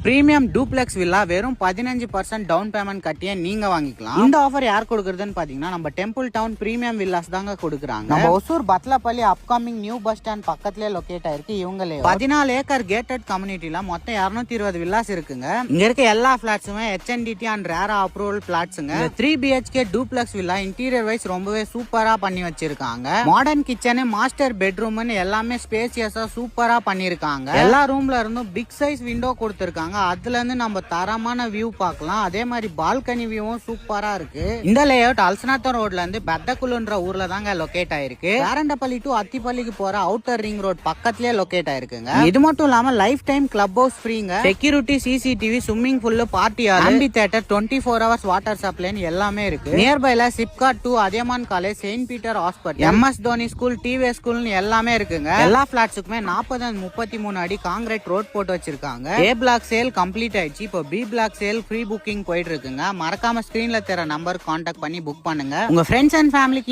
Premium duplex villa வெறும் 15% down payment கட்டியே நீங்க வாங்கிக்கலாம். இந்த ஆஃபர் யார் கொடுக்குறதுன்னு பாத்தீங்கன்னா நம்ம டெம்பிள் டவுன் பிரீமியம் வில்லாஸ் தாங்க கொடுக்குறாங்க. நம்ம Hosur Bathalapalli upcoming new bus stand பக்கத்துலயே லொகேட் ஆயிருக்கு. இவங்களே 14 ஏக்கர் கேட்டட் கம்யூனிட்டில மொத்தம் 220 வில்லாஸ் இருக்குங்க. இங்க இருக்க எல்லா பிளாட்ஸுமே HNDT அண்ட் ரேரா அப்ரூவல் பிளாட்ஸுங்க. 3 BHK duplex villa interior wise ரொம்பவே சூப்பரா பண்ணி வச்சிருக்காங்க. மாடர்ன் கிச்சனு மாஸ்டர் பெட்ரூம்னு எல்லாமே ஸ்பேசியஸா சூப்பரா பண்ணிருக்காங்க. எல்லா ரூம்ல இருந்தும் பிக் சைஸ் விண்டோ கொடுத்திருக்காங்க. அதுல இருந்து நம்ம தரமான வியூ பார்க்கலாம். அதே மாதிரி பால்கனி வியூவும் சூப்பரா இருக்கு. இந்த லேஅவுட் அல்சனாத்தம் ரோட்ல இருந்து பெத்தக்குள்ளுன்ற ஊர்ல தாங்க லொகேட் ஆயிருக்கு. வேரண்டப்பள்ளி டு அத்திப்பள்ளிக்கு போற அவுட்டர் ரிங் ரோட் பக்கத்துலயே லொகேட் ஆயிருக்குங்க. இது மட்டும் இல்லாம லைஃப் டைம் கிளப் ஹவுஸ் ஃப்ரீங்க. Security, CCTV, swimming pool, party hall, amphitheatre, 24 hours water சப்ளைன்னு எல்லாமே இருக்கு. நியர்பைல SIPCOT 2, Athiyaman college, saint Peter hospital, MS Dhoni school, TV ஸ்கூல்னு எல்லாமே இருக்குங்க. எல்லா பிளாட்ஸுக்குமே 40-33 அடி காங்கிரீட் ரோட் போட்டு வச்சிருக்காங்க. A பிளாக் சேல் கம்ப்ளீட் ஆயிடுச்சு. இப்போ B block sale free booking போயிட்டு இருக்குங்க. மறக்காம ஸ்கிரீன்ல தெர நம்பர் கான்டாக்ட் பண்ணி புக் பண்ணுங்க. உங்க ஃப்ரெண்ட்ஸ் அண்ட் ஃபேமிலிக்கு